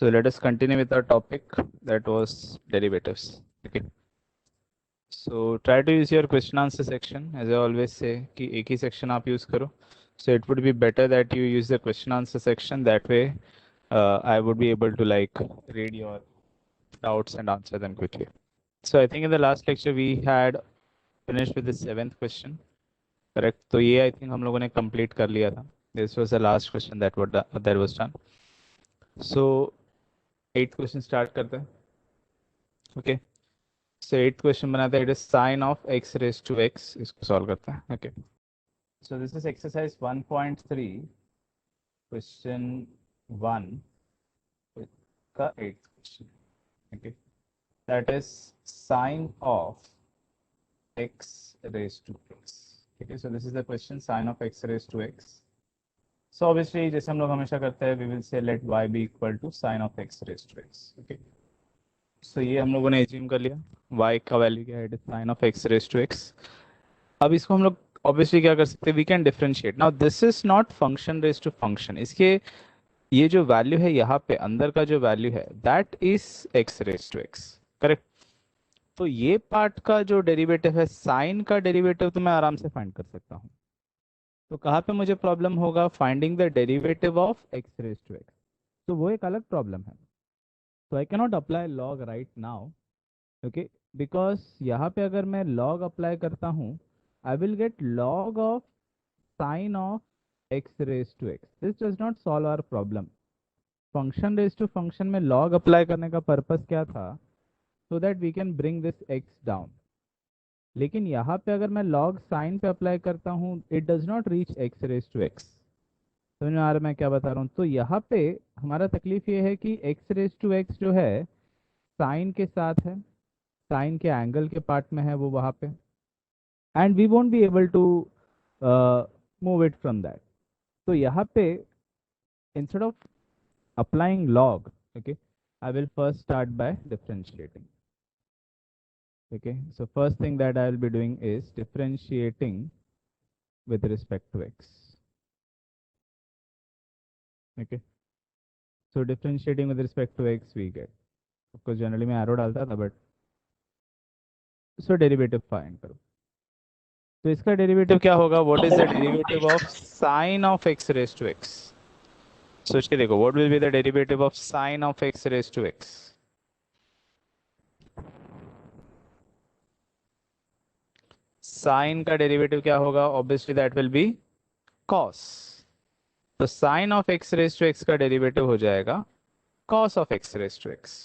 So let us continue with our topic, that was derivatives. Okay. So try to use your question answer section, as I always say कि एक ही section आप use करो. So it would be better that you use the question answer section. That way, I would be able to like read your doubts and answer them quickly. So I think in the last lecture we had finished with the 7th question. Correct. तो ये I think हम लोगों ने complete कर लिया था. This was the last question that was done. So 8th question start करते हैं. Okay. So 8th question बनाते हैं. It is sin of x raised to x. इसको solve करते हैं. Okay. So this is exercise 1.3, question 1 का 8th question. Okay. That is sin of x raised to x. Okay. So this is the question, sin of x raised to x. So obviously जैसे हम लोग हमेशा करते हैं, we will say let y be equal to sin of x raised to x. Okay. So ये हम लोगों ने assume कर लिया, y का वैल्यू क्या है, it is sin of x raised to x. अब इसको हम लोग ऑब्वियसली क्या कर सकते हैं, we can differentiate. Now this is not function raise to function. इसके ये जो वैल्यू है यहाँ पे अंदर का जो वैल्यू है, that is x raise to x. Correct. तो ये पार्ट का जो डेरिवेटिव है, साइन का डेरिवेटिव, तो मैं आराम से फाइंड कर सकता हूँ. तो कहाँ पे मुझे प्रॉब्लम होगा, finding the derivative of x raise to x. तो वो एक अलग प्रॉब्लम है. तो I cannot apply log right now. Okay. Because यहाँ पे अगर मैं लॉग अप्लाई करता हूँ, I will get log of sin of x raised to x. This does not solve our problem. Function raised to function में log apply करने का purpose क्या था, so that we can bring this x down. लेकिन यहाँ पे अगर मैं log sin पे अप्लाई करता हूँ, it does not reach x raised to x. समझ में आ रहा है मैं क्या बता रहा हूँ. तो यहाँ पे हमारा तकलीफ ये है कि x raised to x जो है sin के साथ है, sin के एंगल के पार्ट में है वो वहाँ पे, and we won't be able to move it from that. So यहाँ पे instead of applying log, okay, I will first start by differentiating. Okay, so first thing that I will be doing is differentiating with respect to x. Okay, so differentiating with respect to x we get, of course generally मैं arrow डालता था, but so derivative find करो. तो इसका derivative क्या होगा, what is the derivative of sine of x raise to x. सोच के देखो, what will be the derivative of sine of x raise to x. Sine का डेरिवेटिव क्या होगा, obviously that will be cos. तो sine of x raise to x का derivative हो जाएगा cos of x raise to x.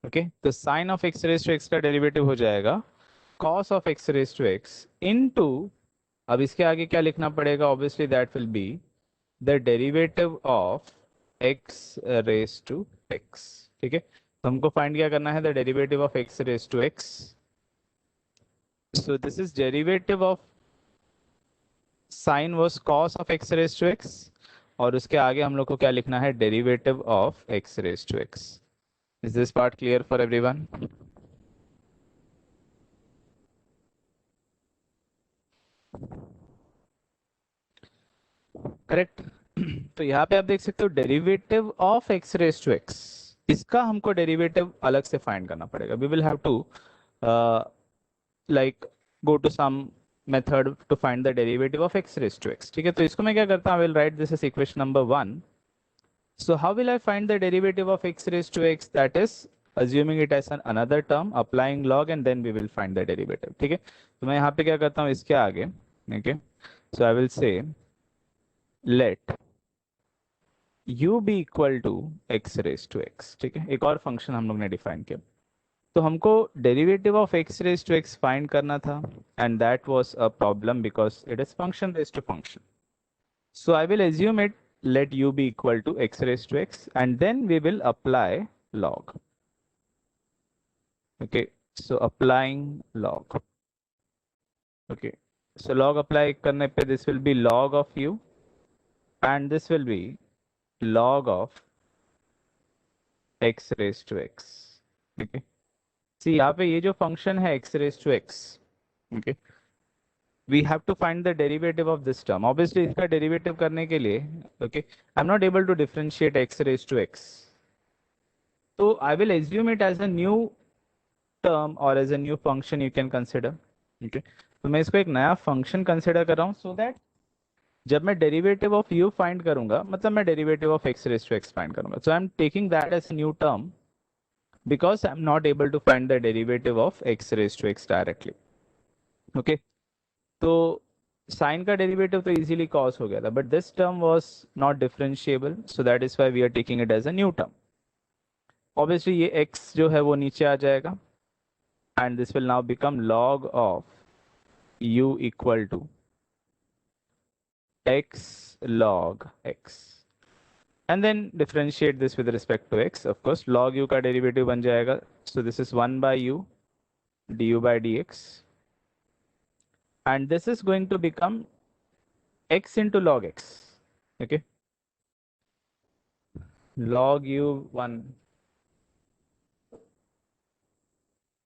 Okay. तो sine of x raise to x का derivative हो जाएगा cos of x raise to x into, अब इसके आगे क्या लिखना पड़ेगा, obviously that will be the derivative of x raise to x. ठीक है. तो हमको फाइंड क्या करना है, the derivative of x raise to x. So this is derivative of sin was cos of x raised to x, और उसके आगे हम लोग को क्या लिखना है, derivative of x raised to x. Is this part clear for everyone? Correct. तो यहाँ पे आप देख सकते हो derivative of x raised to x, इसका हमको डेरिवेटिव अलग से फाइंड करना पड़ेगा. We will have to like go to some method to find the derivative of x raised to x. ठीक है. तो इसको मैं क्या करता हूँ, I will write this as equation number 1. So how will I find the derivative of x raised to x? That is assuming it as another term, applying log, and then we will find the derivative. ठीक है. तो मैं यहाँ पे क्या करता हूँ, इसके आगे, okay, so I will say let u be equal to x raised to x. ठीक है. एक और फंक्शन हम लोग ने डिफाइन किया. तो हमको derivative of x raise to x find करना था, and that was a problem because it is function raise to function. So I will assume it let u be equal to x raised to x, and then we will apply log. Okay, so applying log. Okay, so log apply करने पे this will be log of u, and this will be log of x raised to x. Okay, see यहाँ पे ये जो function है x raised to x, okay, we have to find the derivative of this term. Obviously इसका derivative करने के लिए, okay, I'm not able to differentiate x raised to x. तो I will assume it as a new term और as a new function you can consider. Okay, तो मैं इसको एक नया फंक्शन कंसिडर कर रहा हूँ सो दैट जब मैं डेरिवेटिव ऑफ यू फाइंड करूंगा, मतलब मैं derivative of x raise to x find करूंगा, so I am taking that as new term because I'm not able to find the derivative of x raised to x directly. Okay, तो sine का derivative तो easily cos हो गया था, but this term was not differentiable, so that is why we are taking it as a new term. Obviously ये x जो है वो नीचे आ जाएगा and this will now become log of u equal to x log x and then differentiate this with respect to x. Of course log u का derivative बन जाएगा, so this is 1 by u du by dx and this is going to become x into log x. Okay, log u 1.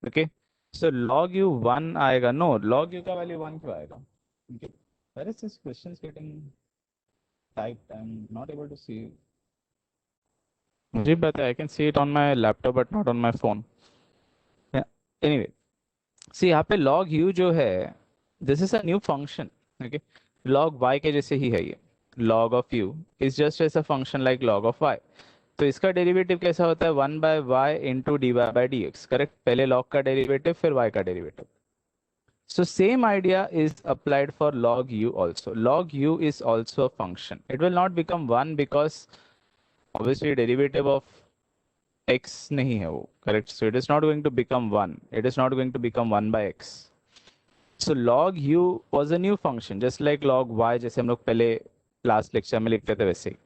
Okay, so log u 1 आएगा. No, log u का value 1 क्यों आएगा? Okay, where is this question getting typed? I'm not able to see. मुझे पता है, I can see it on my laptop but not on my phone. Yeah. Anyway, see यहाँ पे log u जो है, this is a new function. Okay, log y के जैसे ही है ये. log of u is just as a function like log of y. तो इसका डेरिवेटिव कैसा होता है? 1 by y into d y by d x. Correct, पहले लॉग का डेरिवेटिव फिर y का डेरिवेटिव. So same idea is applied for log u also. Log u is also a function. It will not become 1 because obviously derivative of x नहीं है वो. Correct. So it is not going to become 1. It is not going to become 1 by x. So log u was a new function just like log y जैसे हम लोग पहले class lecture में लिखते थे वैसे ही.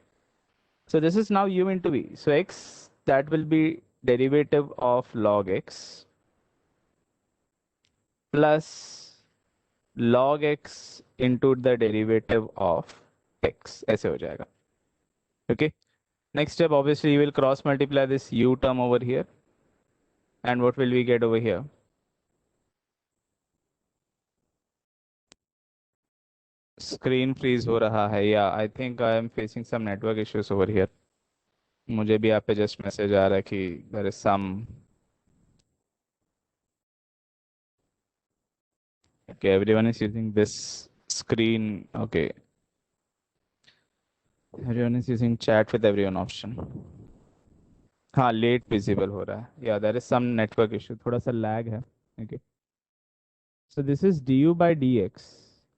So this is now u into v. So x, that will be derivative of log x plus log x into the derivative of x. ऐसे हो जाएगा. Okay. Next step, obviously you will cross multiply this u term over here. And what will we get over here? Screen freeze हो रहा है. Yeah, I think I am facing some network issues over here. मुझे भी आप पे just message आ रहा है कि there is some. Okay, everyone is using this screen. Okay. Everyone is using chat with everyone option. हाँ, लेट विजिबल हो रहा है. या there is some network issue, थोड़ा सा लैग है. Okay, so this is du by dx.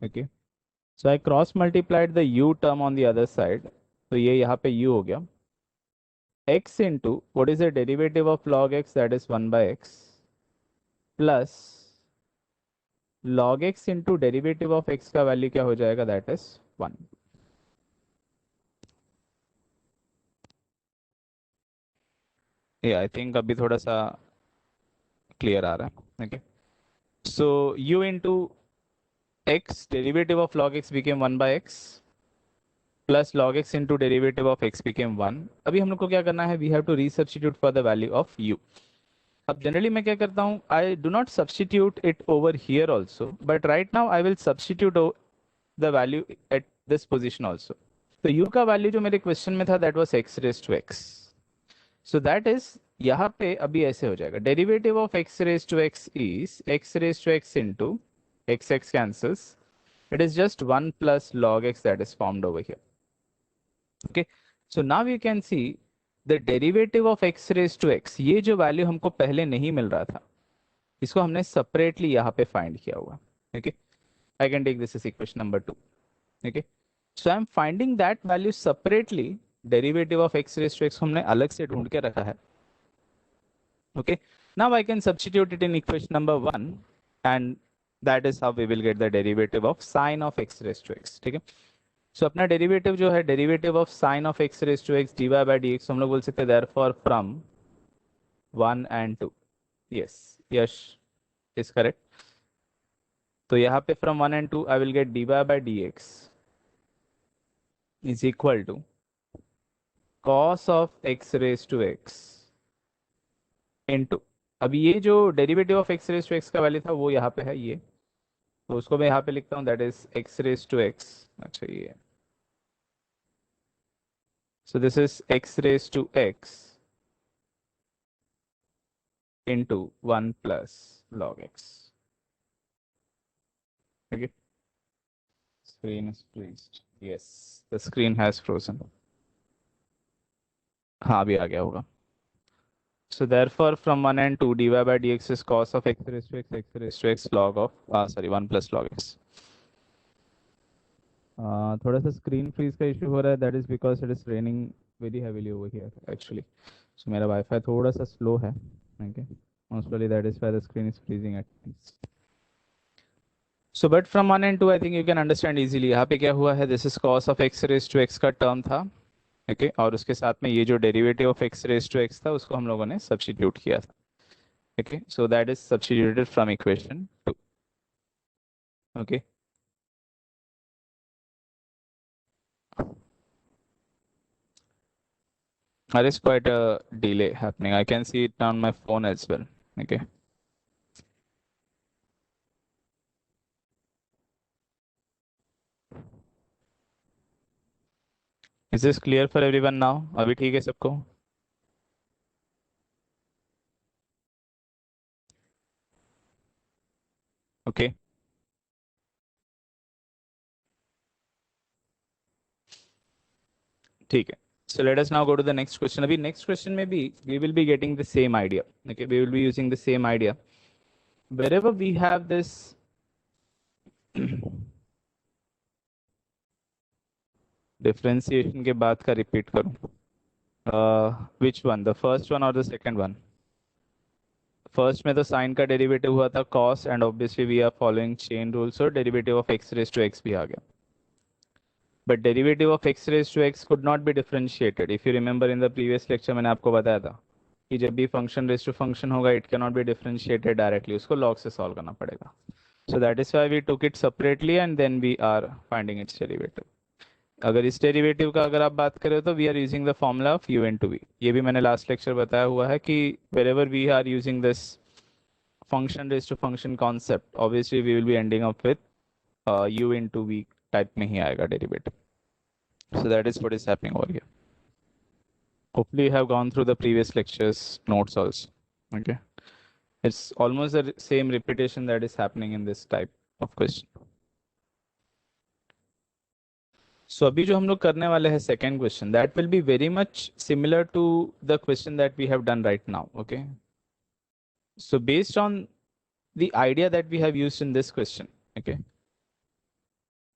Okay, so I cross multiplied the u term on the other side, तो ये यहाँ पे u हो गया. x into what is the derivative of log x, that is 1 by x plus log x into derivative of x का value क्या हो जाएगा, दैट इज 1. ये आई थिंक अभी थोड़ा सा क्लियर आ रहा है. Okay, so u into x, derivative of log x became 1 by x plus log x into derivative of x became 1. अभी हम लोग को क्या करना है? We have to resubstitute for the value of u. अब जनरली मैं क्या करता हूँ, I do not substitute it over here also, but right now I will substitute the value at this position also. तो u का value जो मेरे question में था that was x raised to x. So that is यहाँ पे अभी ऐसे हो जाएगा. Derivative of x raised to x is x raised to x into x cancels. It is just 1 plus log x that is formed over here. Okay, so now you can see the derivative of x raised to x. ये जो value हमको पहले नहीं मिल रहा था, इसको हमने separately यहाँ पे फाइंड किया हुआ. Okay, I can take this as equation number 2. Okay, so I am finding that value separately. Derivative of x raised to x हमने अलग से ढूंढ के रखा है. Okay, now I can substitute it in equation number 1 and that is how we will get the derivative of sine of x raised to x. ठीक है, सो अपना डेरिवेटिव जो है, derivative of sine of x raise to x d y by d x, हम लोग बोल सकते हैं therefore from 1 and 2. Yes, Yash is correct. तो यहाँ पे from 1 and 2 I will get d y by d x is equal to cos of x raise to x into, अभी ये जो derivative of x raise to x का value था वो यहाँ पे है ये, तो उसको मैं यहाँ पे लिखता हूँ that is x raise to x. अच्छा ये, so this is x raised to x into 1 plus log x. Okay. Screen is freezed. Yes, the screen has frozen. हाँ अभी आ गया होगा. So therefore, from 1 and 2, dy by dx is cos of x raised to x raised to x log of 1 plus log x. थोड़ा सा screen freeze का issue हो रहा है. That is because it is raining very heavily over here actually. So मेरा WiFi थोड़ा सा slow है. Okay, most probably that is why the screen is freezing at least. So but from 1 and 2 I think you can understand easily. यहाँ पे क्या हुआ है, this is cos of x raise to x का term था. Okay, और उसके साथ में ये जो derivative of x raise to x था उसको हम लोगों ने सब्स्टिट्यूट किया था. Okay, so that is substituted from equation 2. ओके, there is quite a delay happening. I can see it on my phone as well. Okay. Is this clear for everyone now? अभी ठीक है सबको? Okay. ठीक है. So let us now go to the next question. अभी next question में भी we will be getting the same idea. Okay, we will be using the same idea. Wherever we have this differentiation के बाद का repeat करूँ. Which one? The first one or the second one? First में तो sine का derivative हुआ था cos and obviously we are following chain rule, so derivative of x raise to x भी आ गया. But derivative of x raise to x could not be differentiated. If you remember in the previous lecture मैंने आपको बताया था कि जब भी फंक्शन रेज टू फंक्शन होगा it can not be differentiated directly, उसको लॉग से सॉल्व करना पड़ेगा. So that is why we took it separately and then we are finding its derivative. अगर इस डेरिवेटिव का अगर आप बात करें तो we are using the formula of u into v. ये भी मैंने लास्ट लेक्चर बताया हुआ है कि wherever we are using this function raised to function concept, obviously we will be ending up with u into v type में ही आएगा derivative. So that is what is happening over here. Hopefully you have gone through the previous lectures notes also. Okay, it's almost the same repetition that is happening in this type of question. So अभी जो हम लोग करने वाले हैं second question, that will be very much similar to the question that we have done right now. Okay, so based on the idea that we have used in this question, okay,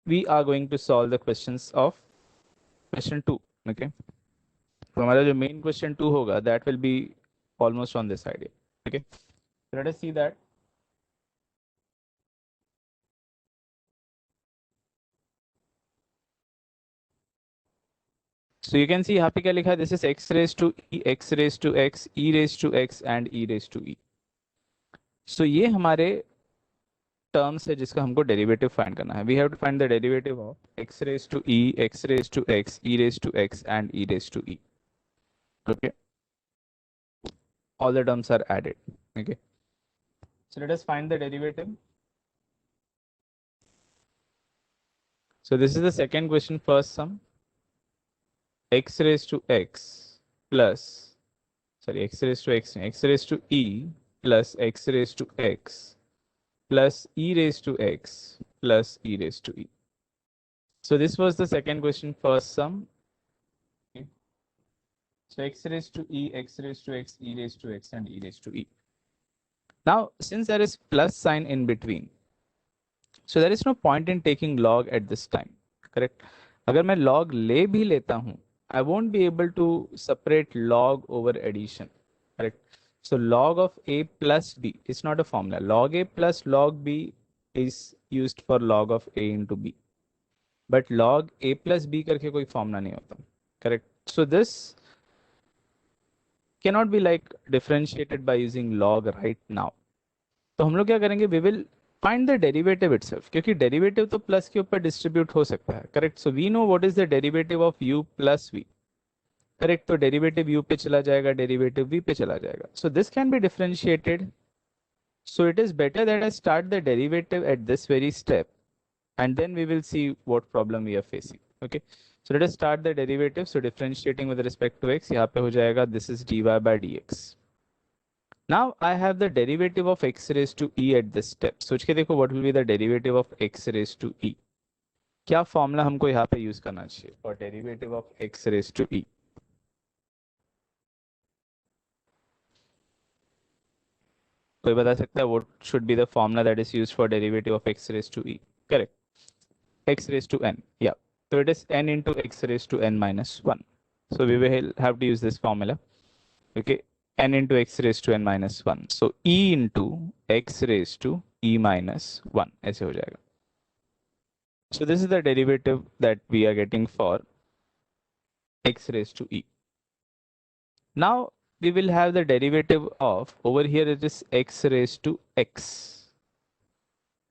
we are going to solve the questions of question 2. Okay, तो हमारा जो main question 2 होगा that will be almost on this idea. Okay, so let us see that. So you can see यहाँ पे क्या लिखा है, this is x raised to e, x raised to x, e raised to x and e raised to e. So ये हमारे terms है जिसका हमको डेरिवेटिव फाइंड करना है. We have to find the derivative of x raise to e, x raise to x, e raise to x and e raise to e. Okay, all the terms are added. Okay, so let us find the derivative. So this is the second question. First sum, x raised to x plus, sorry, x raised to x, x raised to e plus x raised to x plus e raised to x plus e raised to e. So this was the second question, first sum. Okay. So x raised to e, x raised to x, e raised to x and e raised to e. Now since there is plus sign in between, so there is no point in taking log at this time. Correct? अगर मैं log ले भी लेता हूँ, I won't be able to separate log over addition. Correct? So log of a plus b is not a formula. Log a plus log b is used for log of a into b. But log a plus b करके कोई formula नहीं होता. Correct? So this cannot be like differentiated by using log right now. तो हम लोग क्या करेंगे, we will find the derivative itself, क्योंकि derivative तो plus के ऊपर distribute हो सकता है. Correct? So we know what is the derivative of u plus v. Correct? तो derivative u पे चला जाएगा, derivative v पे चला जाएगा. So this can be differentiated. So it is better that I start the derivative at this very step and then we will see what problem we are facing. Okay, so let us start the derivative. So differentiating with respect to x, यहाँ पे हो जाएगा this is dy by dx. Now I have the derivative of x raised to e at this step. सोच के देखो what will be the derivative of x raised to e. क्या formula हमको यहाँ पे यूज करना चाहिए for derivative of x raised to e? कोई बता सकता है what should be the formula that is used for derivative of x raised to e? Correct. X raised to n. Yeah. So it is n into x raised to n minus 1. So we will have to use this formula. Okay. N into x raised to n minus 1. So e into x raised to e minus 1 ऐसे हो जाएगा. So this is the derivative that we are getting for x raised to e. Now we will have the derivative of, over here it is x raised to x.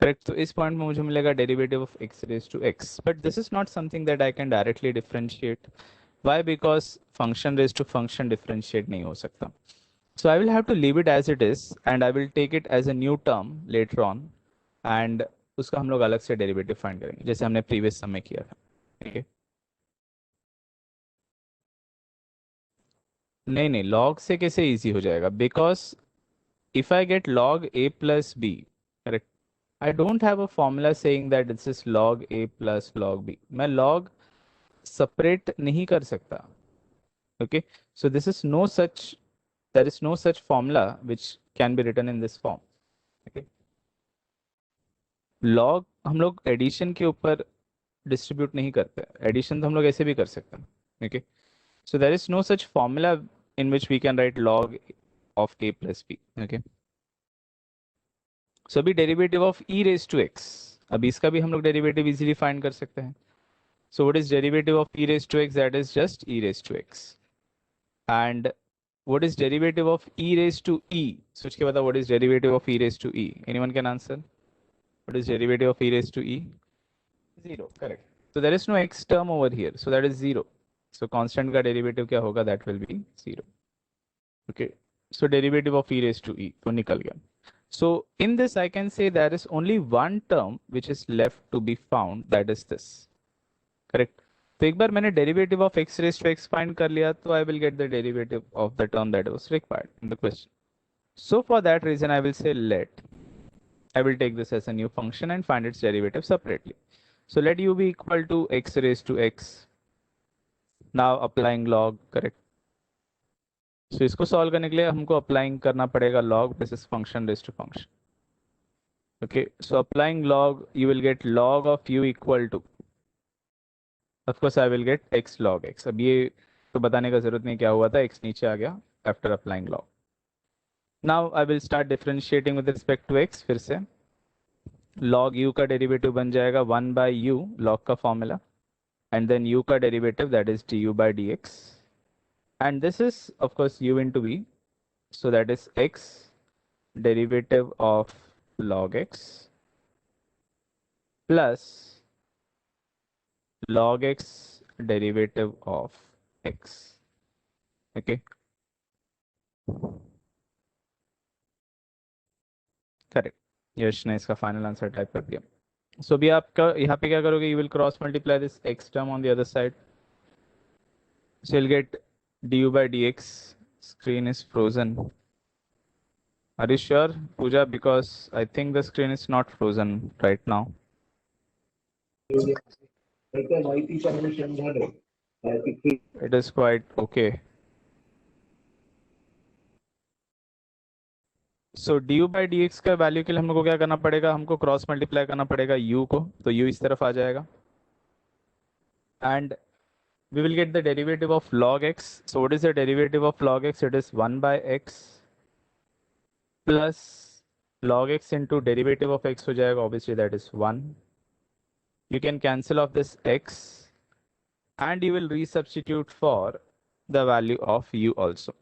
Correct. So इस point में मुझे मिलेगा derivative of x raised to x. But this is not something that I can directly differentiate. Why? Because function raised to function differentiate नहीं हो सकता. So I will have to leave it as it is and I will take it as a new term later on and उसका हम लोग अलग से derivative find करेंगे जैसे हमने previous समय किया था. ठीक है. नहीं log से कैसे easy हो जाएगा? Because if I get log a plus b, correct? I don't have a formula saying that this is log a plus log b. मैं log separate नहीं कर सकता. Okay, so this is no such, there is no such formula which can be written in this form. Okay, log हम लोग addition के ऊपर distribute नहीं करते. एडिशन तो हम लोग ऐसे भी कर सकते हैं. Okay, so there is no such formula in which we can write log of a plus b. Okay, so अभी derivative of e raised to x, अभी इसका भी हम लोग डेरिवेटिव इजीली फाइंड कर सकते हैं. So what is derivative of e raised to x? That is just e raised to x. And what is derivative of e raised to e? सोच के बता, what is derivative of e raised to e? Anyone can answer? What is derivative of e raised to e? 0. Correct. So there is no x term over here. So that is 0. So constant का derivative क्या होगा? That will be 0. Okay. So derivative of e raised to e तो निकल गया. So in this I can say there is only one term which is left to be found, that is this. Correct. तो एक बार मैंने derivative of x raised to x find कर लिया तो I will get the derivative of the term that was required in the question. So for that reason I will say I will take this as a new function and find its derivative separately. So let u be equal to x raised to x. Now applying log, correct. So इसको solve करने के लिए हमको applying करना पड़ेगा log. This is function raised to function. Okay, so applying log, you will get log of u equal to, of course I will get x log x. अब ये तो बताने का जरूरत नहीं क्या हुआ था, x नीचे आ गया after applying log. Now I will start differentiating with respect to x. फिर से log u का डेरिवेटिव बन जाएगा 1 by u, log का फॉर्मूला, and then u का derivative that is du by dx, and this is of course u into v, so that is x derivative of log x plus log x derivative of x. Okay, correct. Yash ने इसका final answer type कर दिया. सो अभी आपका यहाँ पे क्या करोगे, you will cross multiply this x term on the other side, so you'll get du by dx. Screen is frozen. Are you sure, Pooja? Because I think the screen is not frozen right now. It is quite okay. So D by d x का value के लिए हम लोग को क्या करना पड़ेगा, हमको क्रॉस मल्टीप्लाई करना पड़ेगा u को, तो u इस तरफ आ जाएगा and we will get the derivative of log x. So what is the derivative of log x? It is 1 by x plus log x into derivative of x हो जाएगा, obviously that is 1. You can cancel off this x and you will resubstitute for the value of u also.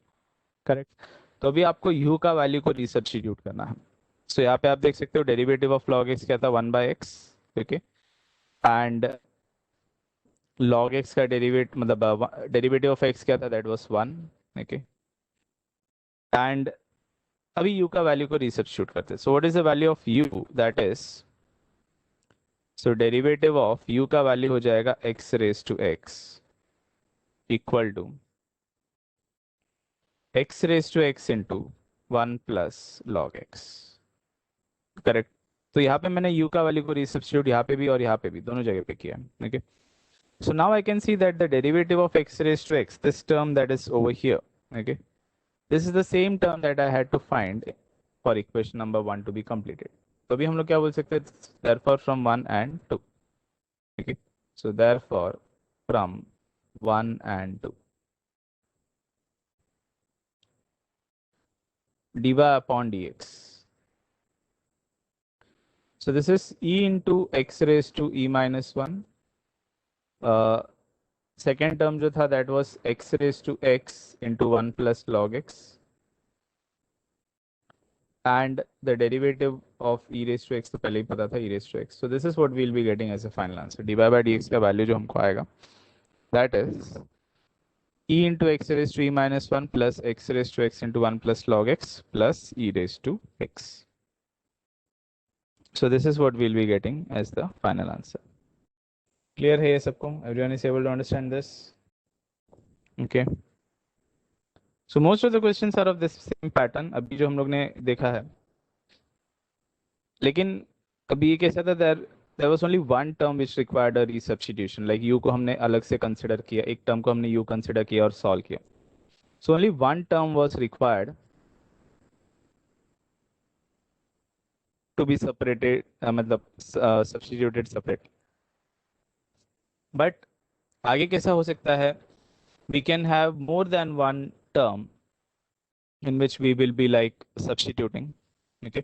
Correct. तो अभी आपको u का वैल्यू को resubstitute करना है. सो यहाँ पे आप देख सकते हो डेरिवेटिव ऑफ log x क्या था, 1 by x. Okay, and log x का मतलब डेरिवेटिव ऑफ x क्या था, दैट वाज 1. ओके, एंड अभी u का वैल्यू को रिसब्स्टिट्यूट करते हैं. So what is the value of u, that is, so derivative of u का वैल्यू हो जाएगा x raise to x equal to x raised to x into 1 plus log x, correct. तो यहाँ पे मैंने u का वैल्यू को रिसब्स्टिट्यूट यहाँ पे भी और यहाँ पे भी दोनों जगह पे किया है, okay. So now I can see that the derivative of x raised to x, this term that is over here, okay, this is the same term that I had to find for equation number 1 to be completed. तो अभी हम लोग क्या बोल सकते हैं, therefore from 1 and 2, okay, so therefore from 1 and 2 dy upon dx, so this is e into x raised to e minus 1, second term जो था that was x raised to x into 1 plus log x, and the derivative of e raised to x तो पहले ही पता था, e raised to x. So this is what we'll be getting as a final answer. dy by dx का value जो हमको आएगा, that is e into x raised to e minus 1 plus x raised to x into 1 plus log x plus e raised to x. So this is what we'll be getting as the final answer. Clear है ये सबको? Everyone is able to understand this? Okay. So most of the questions are of this same pattern. अभी जो हम लोग ने देखा है, लेकिन अभी ये कैसा था, there was only one term which required a resubstitution, like u को हमने अलग से consider किया, एक term को हमने u consider किया और solve किया. So only one term was required to be separated, मतलब substituted separately. But आगे कैसा हो सकता है, we can have more than one term in which we will be like substituting, okay.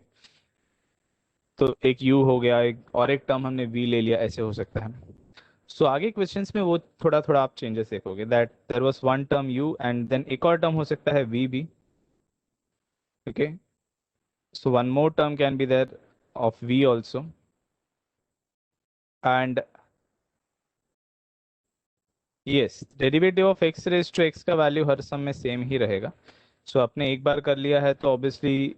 तो एक u हो गया, एक और एक टर्म हमने v ले लिया, ऐसे हो सकता है. सो आगे क्वेश्चंस में वो थोड़ा थोड़ा आप चेंजेस देखोगे, that there was one term u and then एक और टर्म हो सकता है v भी, ओके. So one more term can be there of v also, and yes, derivative of x raise to x का वैल्यू हर सम में सेम ही रहेगा. सो आपने एक बार कर लिया है तो ऑब्वियसली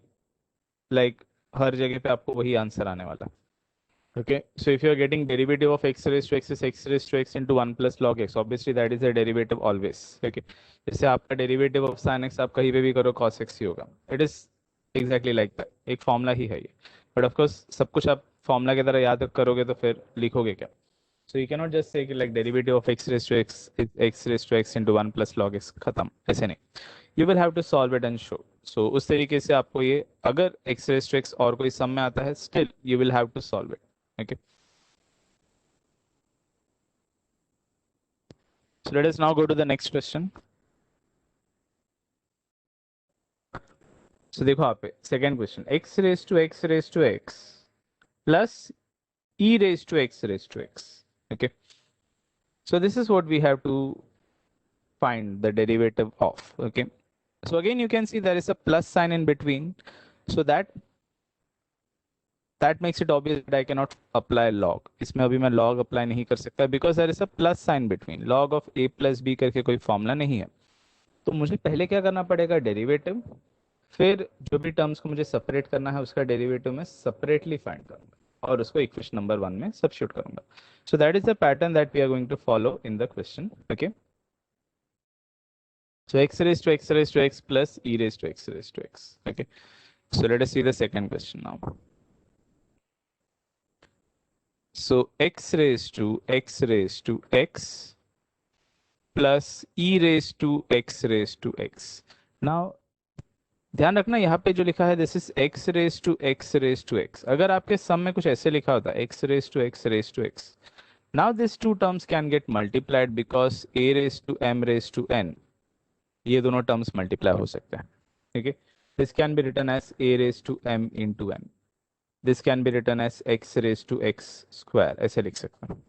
लाइक हर जगह पे आपको वही आंसर आने वाला है. Okay, so if you are getting derivative of x raised to x is x raised to x into 1 plus log x, obviously that is a derivative always. Okay, जैसे आपका derivative of sin x आप कहीं पे भी करो cos x ही होगा. It is exactly like that. एक formula ही है ये. But of course सब कुछ आप फॉर्मूला की तरह याद करोगे तो फिर लिखोगे क्या? So you cannot just say कि like derivative of x raised to x is x raised to x into 1 plus log x, खत्म, ऐसे नहीं. You will have to solve it and show. So उस तरीके से आपको ये, अगर x raised to x और कोई सम में आता है, still you will have to solve it. Okay. So let us now go to the next question. So देखो आप second question, x raised to x raised to x plus e raised to x raised to x. Okay. So this is what we have to find the derivative of. Okay. So again you can see there is a plus sign in between. So that makes it obvious that I cannot apply log. इसमें अभी मैं log apply नहीं कर सकता because there is a plus sign between. Log of a plus b करके कोई formula नहीं है. तो मुझे पहले क्या करना पड़ेगा, डेरिवेटिव, फिर जो भी टर्म्स को मुझे सेपरेट करना है उसका डेरिवेटिव मैं सेपरेटली फाइंड करूंगा और उसको इक्वेशन नंबर 1 में सब्स्टिट्यूट करूंगा. So that is the pattern that we are going to follow in the question. Okay, so x raised to x raised to x plus e raised to x raised to x. Okay, so let us see the second question now. So x raised to x raised to x plus e raised to x raised to x. Now ध्यान रखना यहाँ पे जो लिखा है this is x raise to x raise to x. अगर आपके सम में कुछ ऐसे लिखा होता x raise to x raise to x, now this two terms can get multiplied because a raise to m raise to n, ये दोनों terms multiply हो सकते हैं. ठीक है, this can be written as a raise to m into n, this can be written as x raise to x square, ऐसे लिख सकते हैं.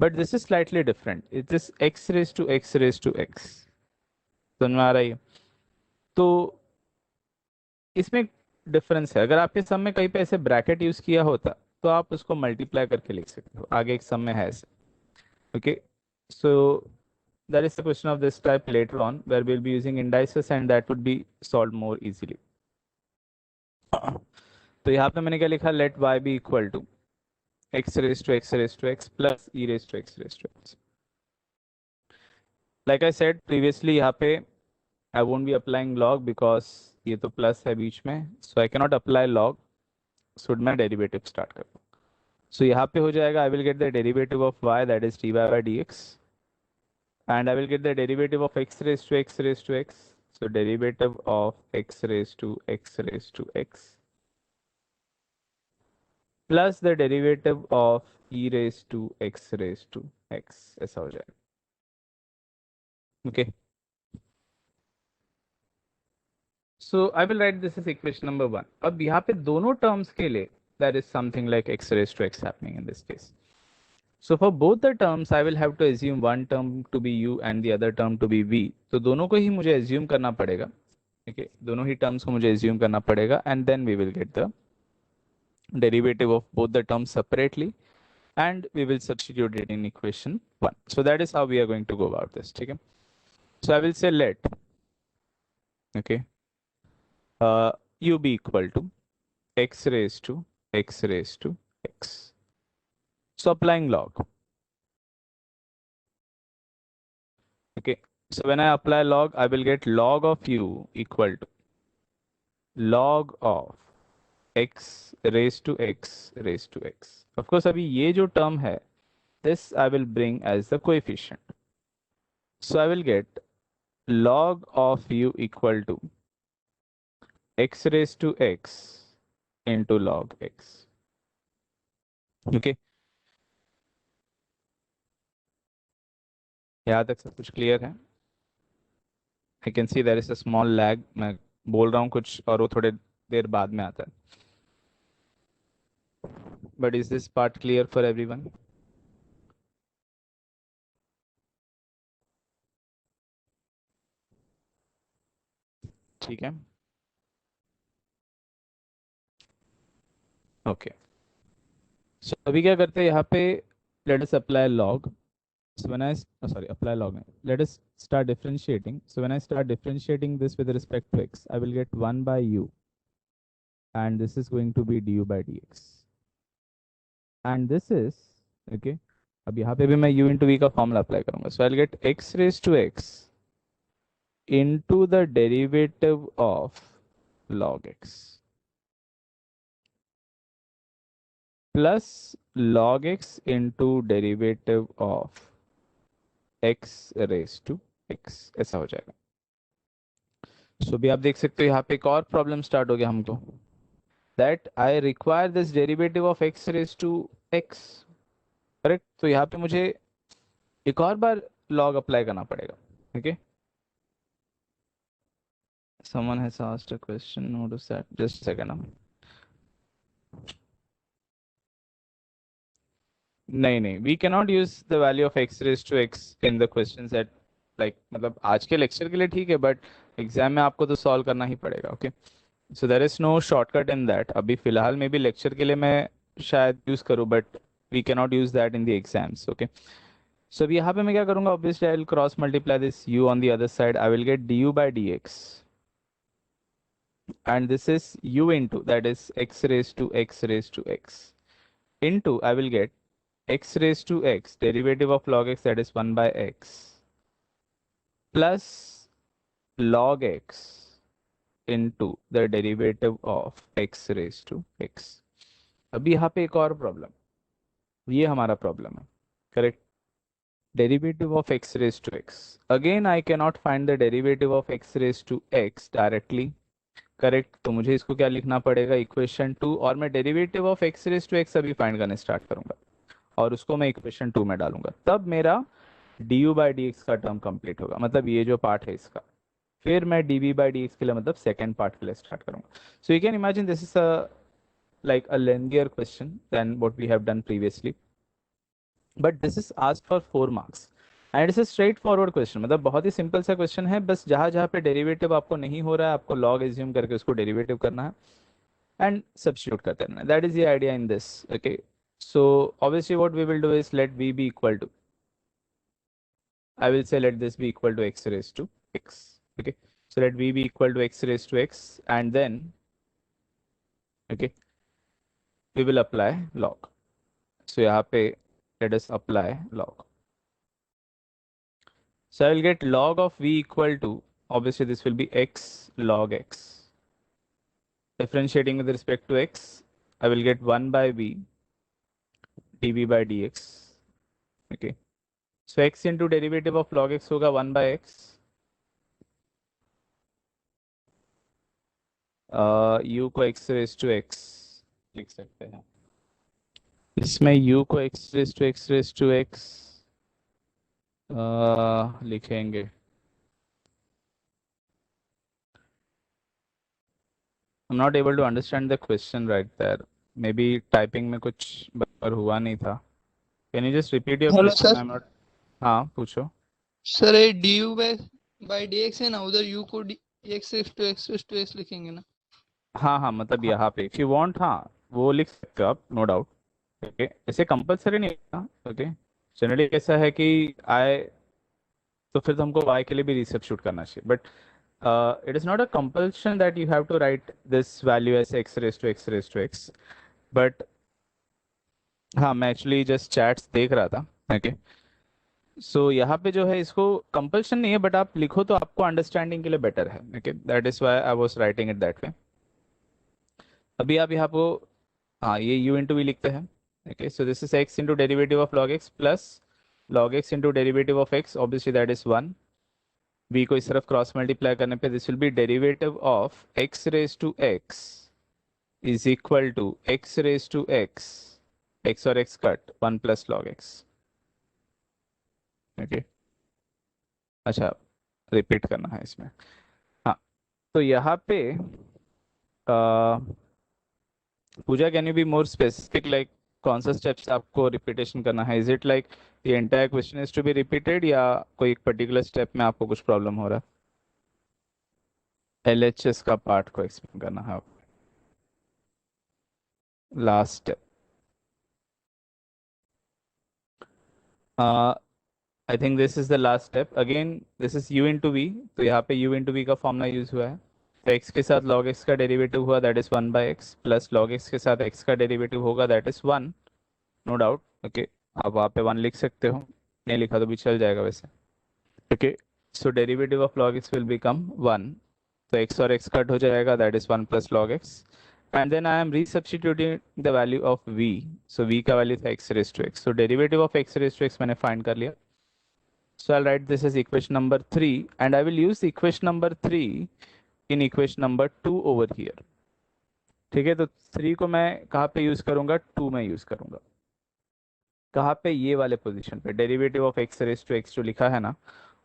But this is slightly different, it is x raise to x raise to x. समझ में आ रहा है? तो इसमें डिफरेंस है. अगर आपके सम में कहीं पे ऐसे ब्रैकेट यूज किया होता तो आप उसको मल्टीप्लाई करके लिख सकते हो, आगे एक सम में है ऐसे. Okay, so that is the question of this type later on where we will be using indices and that would be solve more easily. तो यहाँ पे मैंने क्या लिखा, let y be equal to x raise to x raise to x plus e raise to x raise to x. Like I said previously, यहाँ पे I won't be applying log because ये तो प्लस है बीच में, so I cannot apply log. So मैं derivative start करता हूँ. So यहाँ पे हो जाएगा, I will get the derivative of y, that is dy by dx, and I will get the derivative of x raised to x raised to x. So derivative of x raised to x raised to x plus the derivative of e raised to x raised to x, ऐसा हो जाएगा. Okay. So I will write this as equation number 1. अब यहाँ पे दोनों terms के लिए there is something like x raised to x happening in this case. So for both the terms I will have to assume one term to be u and the other term to be v. तो दोनों को ही मुझे assume करना पड़ेगा. Okay, दोनों ही terms को मुझे assume करना पड़ेगा, and then we will get the derivative of both the terms separately, and we will substitute it in equation 1. So that is how we are going to go about this. Okay. So I will say let, okay, u be equal to x raised to x raised to x. So applying log. Okay. So when I apply log, I will get log of u equal to log of x raised to x raised to x. Of course, अभी ये जो term है, this I will bring as the coefficient. So I will get log of u equal to x raised to x into log x. Okay. यहाँ तक सब कुछ clear है? I can see there is a small lag. मैं बोल रहा हूँ कुछ और वो थोड़े देर बाद में आता है. But is this part clear for everyone? ठीक है. Okay. So अभी क्या करते हैं यहाँ पे, let us apply log. So when I apply log, let us start differentiating. So when I start differentiating this with respect to x, I will get 1 by u, and this is going to be du by dx, and this is okay. अब यहाँ पे भी मैं u into v का formula apply करूंगा. So I'll get x raised to x into the derivative of log x plus log x into derivative of x raised to x, ऐसा हो जाएगा. So भी आप देख सकते हो यहाँ पे एक और प्रॉब्लम स्टार्ट हो गया हमको, that I require this derivative of x raised to x, correct. तो यहाँ पे मुझे एक और बार log अप्लाई करना पड़ेगा. Okay. Someone has asked a question. What is that? Just a second. नहीं, we cannot use the value of x raised to x in the questions that like मतलब आज के लेक्चर के लिए ठीक है, बट एग्जाम में आपको तो सॉल्व करना ही पड़ेगा. Okay. So there is no shortcut in that. अभी फिलहाल में भी लेक्चर के लिए मैं शायद यूज करूँ, but we cannot use that in the exams. Okay. So अब यहाँ पे मैं क्या करूँगा, obviously I will cross multiply this u on the other side. I will get du by dx, and this is u into, that is x raised to x raised to x, into I will get x raised to x, derivative of log x, that is 1 by x, plus log x into the derivative of x raised to x. अभी यहाँ पे एक और problem, ये हमारा problem है, correct. Derivative of x raised to x. Again, I cannot find the derivative of x raised to x directly. Correct. तो मुझे इसको क्या लिखना पड़ेगा, इक्वेशन 2, और मैं derivative of x raise to x अभी फाइंड करने स्टार्ट करूंगा और उसको मैं इक्वेशन 2 में डालूंगा. तब मेरा du by dx का टर्म कंप्लीट होगा, मतलब ये जो पार्ट है इसका. फिर मैं dv by dx के लिए मतलब सेकेंड पार्ट के लिए स्टार्ट करूंगा. सो you can imagine this is a like a lengthier question than what we have done previously, but this is asked for 4 marks and it's a straight forward question. मतलब बहुत ही simple सा question है, बस जहाँ जहाँ पे derivative आपको नहीं हो रहा है आपको log एज्यूम करके उसको डेरिवेटिव करना है and substitute करते रहना है. That is the idea in this. Okay, so obviously what we will do is let v be equal to, I will say let this be equal to x raised to x. Okay, so let v be equal to x raised to x, and then okay we will apply log. So यहाँ पे let us apply log. So I will get log of v equal to obviously this will be x log x. Differentiating with respect to x, I will get 1 by v dv by dx. Okay. So x into derivative of log x होगा 1 by x. u को x raise to x लिख सकते हैं. इसमें u को x raise to x लिखेंगे. I'm not able to understand the question right there. Maybe typing में कुछ बराबर हुआ नहीं था. Can you just repeat your hello question? Sir. I'm not. हाँ पूछो. सर ये du बाई dx है ना, उधर u को x टू x लिखेंगे ना. हाँ मतलब यहाँ पे if you want हाँ वो लिख सकते हो आप, नो डाउट. ओके, ऐसे कंपलसरी नहीं है. ओके, जनरली कैसा है कि आई तो फिर तो हमको y के लिए भी रीसब्स्टिट्यूट करना चाहिए. But it is not a compulsion that you have to write this value as x raised to x. But हाँ मैं एक्चुअली जस्ट चैट्स देख रहा था. ओके, सो यहाँ पे जो है इसको कंपल्शन नहीं है, बट आप लिखो तो आपको अंडरस्टैंडिंग के लिए बेटर है. Okay, that is why I was writing it that way. अभी आप यहाँ को हाँ ये u इंटू वी लिखते हैं. Okay, so this is x into derivative of log x plus log x into derivative of x, obviously that is 1. v को इस तरफ क्रॉस मल्टीप्लाई करने पे this will be derivative of x raise to x is equal to x raise to x और x cut 1 plus log x. Okay, अच्छा repeat करना है इसमें. हाँ तो यहाँ पे Pooja can you be more specific, like कौन सा स्टेप्स आपको रिपीटेशन करना है? Is it like the entire question is to be repeated या कोई एक पर्टिकुलर स्टेप में आपको कुछ प्रॉब्लम हो रहा है? LHS का पार्ट को एक्सप्लेन करना है आपको. Last step. I think this is the last step. Again this is u into v, तो यहाँ पे u इंटू वी का फॉर्मूला यूज हुआ है. तो x के साथ log x का डेरिवेटिव हुआ, that is 1 by x, plus log x के साथ x का डेरिवेटिव होगा, that is 1, no doubt. Okay, आप वहाँ पे 1 लिख सकते हो, नहीं लिखा तो भी चल जाएगा वैसे. Okay, so derivative of log x will become 1. तो x और x कट हो जाएगा, that is 1 plus log x. And then I am resubstituting the value of v. So v का वैल्यू था x raised to x. So derivative of x raised to x मैंने find कर लिया. So I'll write this as equation number 3 and I will use equation number 3 in equation number 2 over here. ठीक है, तो 3 को मैं कहाँ पे यूज करूंगा? 2 में यूज करूंगा. कहाँ पे? ये वाले पोजीशन पे. Derivative of x raise to x जो लिखा है ना,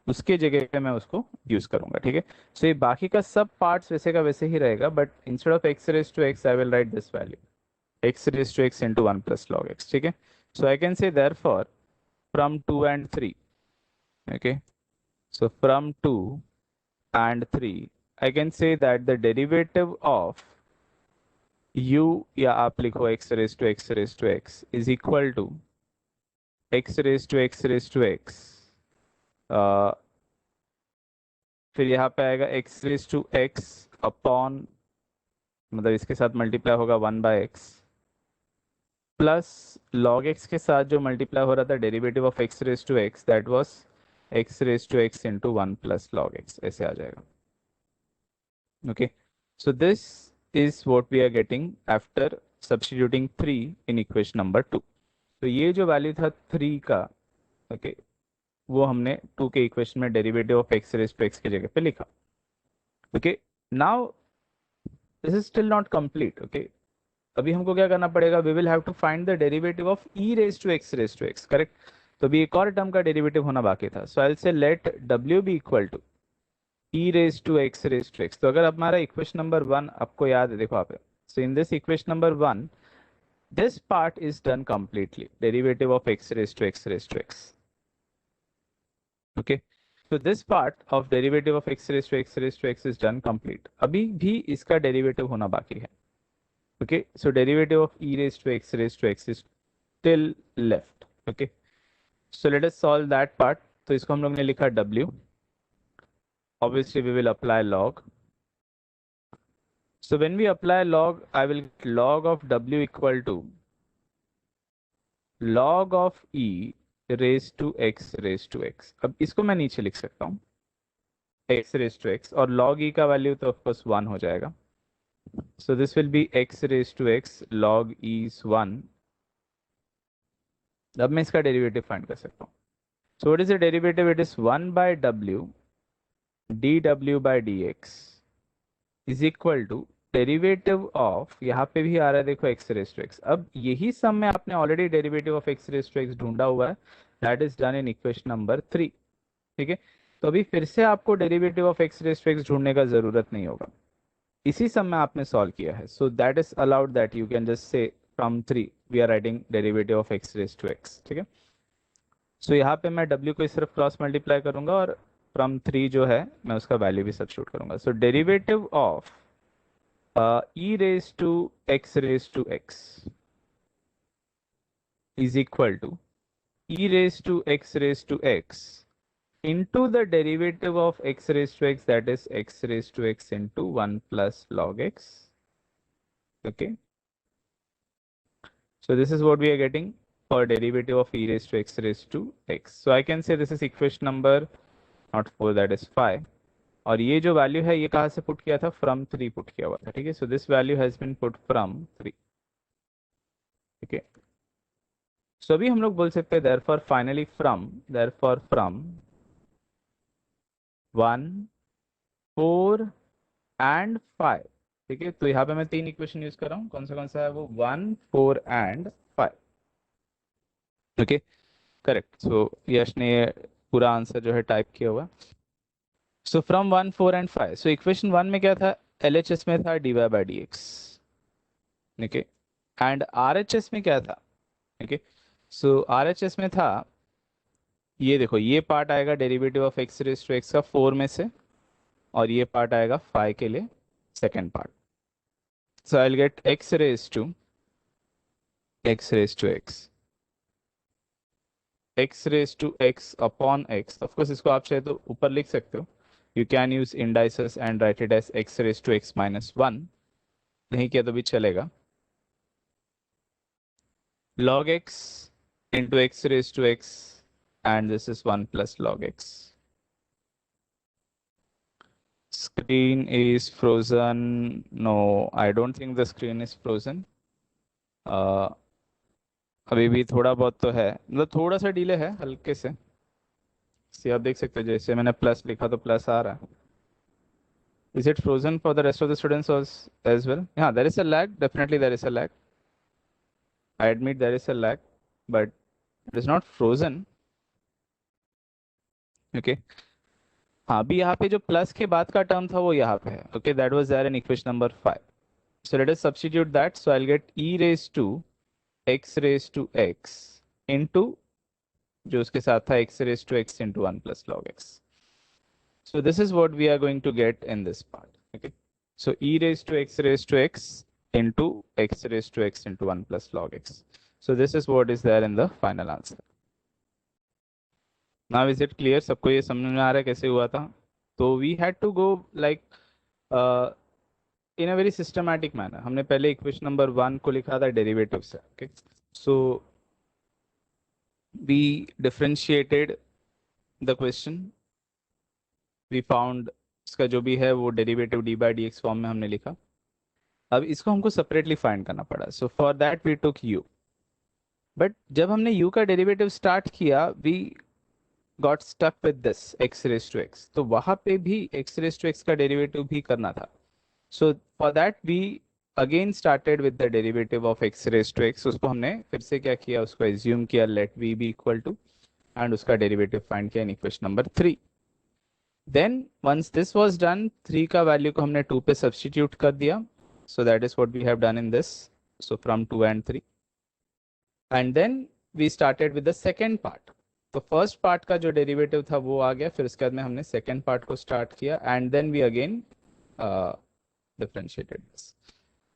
उसके जगह पे मैं उसको यूज करूंगा. ठीक है, सो ये बाकी का सब पार्ट्स वैसे का वैसे ही रहेगा, but instead of x raise to x I will write this value x raised to x into 1 plus log x. ठीक है, so I can say therefore from 2 and 3. Okay, so from 2 and 3 I can say that the derivative of u या आप लिखो x raised to x is equal to x raised to x. फिर यहाँ पे आएगा x raised to x upon, मतलब इसके साथ मल्टीप्लाई होगा 1 by x plus log x के साथ जो मल्टीप्लाई हो रहा था derivative of x raise to x, that was x raise to x into 1 plus log x, ऐसे आ जाएगा. Okay, so this is what we are getting after substituting 3 in equation number 2. तो ये जो वैल्यू था 3 का, ओके वो हमने 2 के इक्वेशन में derivative of x raise to x की जगह पे लिखा. Okay, now this is still not complete. Okay, अभी हमको क्या करना पड़ेगा? We will have to find the derivative of e raise to x, correct? तो अभी एक और टर्म का डेरिवेटिव होना बाकी था. So I will say let w be equal to e raise to x. तो अगर हमारा इक्वेशन नंबर 1 आपको याद है, देखो आप, so in this equation number 1 this part is done completely, derivative of x raised to x. Okay, so this part of derivative of x raised to x is done complete. अभी भी इसका derivative होना बाकी है. Okay, so derivative of e raised to x is still left. Okay, so let us solve that part. तो इसको हम लोग ने लिखा w. Obviously we will apply log. So when we apply log, I will get log of w equal to log of e raised to x. अब इसको मैं नीचे लिख सकता हूँ x raised to x, और log e का value तो ऑफकोर्स 1 हो जाएगा. So this will be x raised to x log e is 1. अब मैं इसका डेरिवेटिव फाइंड कर सकता हूँ. So what is the derivative? It is 1 by w dw by dx is equal to derivative of, यहाँ पे भी आ रहा है देखो x raised to x. अब यही सम में आपने already derivative of x raised to x ढूंढा हुआ है. That is done in equation number 3. ठीक है, तो अभी फिर से आपको derivative of x raised to x ढूंढने का जरूरत नहीं होगा, इसी सम में आपने सॉल्व किया है. So that is allowed that you can just say from 3 we are writing derivative of x raised to x. ठीक है, सो यहाँ पे मैं w को इस तरफ क्रॉस मल्टीप्लाई करूंगा और फ्रॉम 3 जो है मैं उसका वैल्यू भी सब्स्टिट्यूट करूंगा. So derivative of e raised to x raised to x is equal to e raised to x into the derivative of x raised to x, that is x raised to x into 1 plus log x. Okay, so this is what we are getting for derivative of e raised to x. So I can say this is equation number not 4, that is 5. और ये जो value है ये कहाँ से put किया था? From 3 put किया हुआ था. ठीक है, so this value has been put from 3. ठीक है, सो अभी हम लोग बोल सकते हैं देयरफॉर फाइनली फ्रॉम 1 4 एंड 5. ठीक है, तो यहाँ पे मैं 3 इक्वेशन यूज कर रहा हूँ. कौन सा है वो? 1 4 and 5. Okay, correct. So Yash ने पूरा आंसर जो है टाइप किया हुआ. So from 1 4 and 5. So equation 1 में क्या था? LHS में था dy by dx. ठीक है, एंड RHS में क्या था? ठीक है, सो RHS में था ये देखो, ये पार्ट आएगा derivative of x raise to x का 4 में से, और ये पार्ट आएगा 5 के लिए second part. So I will get x raise to x upon x. Of course इसको आप चाहे तो ऊपर लिख सकते हो. You can use indices and write it as x raised to x minus 1. नहीं किया तो भी चलेगा. Log x into x raised to x, and this is 1 plus log x. Screen is frozen. No, I don't think the screen is frozen. अभी भी थोड़ा बहुत तो है, मतलब थोड़ा सा डिले है हल्के से. आप देख सकते हो जैसे मैंने प्लस लिखा तो प्लस आ रहा है. Is it frozen for the rest of the students as well? Yeah, there is a lag. Definitely there is a lag. I admit there is a lag, but it is not frozen. Okay. हाँ, अभी यहाँ पे जो plus के बाद का term था वो यहाँ पे है. Okay, that was there in equation number 5. So let us substitute that. So I'll get e raised to x into जो उसके साथ था x raised to x into 1 plus log x. So this is what we are going to get in this part. Okay, so e raised to x into x raised to x into 1 plus log x. So this is what is there in the final answer. Now is it clear? सबको ये समझ में आ रहा है कैसे हुआ था? तो we had to go like in a very systematic manner. हमने पहले इक्वेशन नंबर 1 को लिखा था डेरिवेटिव से. Okay, so we differentiated the question. We found इसका जो भी है वो derivative D by d x form में हमने लिखा. अब इसको हमको सेपरेटली फाइंड करना पड़ा. So for that we took u. But जब हमने u का डेरिवेटिव स्टार्ट किया we got stuck with this x raise to x. तो वहां पे भी x रेज टू x का डेरिवेटिव भी करना था. So for that we again started with the derivative of x raise to x. उसको हमने फिर से क्या किया, उसको एज्यूम किया let v be equal to, and उसका डेरिवेटिव फाइंड किया in equation number 3. Then once this was done, 3 का वैल्यू को हमने 2 पे सब्स्टिट्यूट कर दिया. So that is what we have done in this. So from 2 and 3. And then we started with the second part. तो first part का जो डेरिवेटिव था वो आ गया, फिर उसके बाद में हमने सेकेंड पार्ट को स्टार्ट किया, and then we again differentiated this.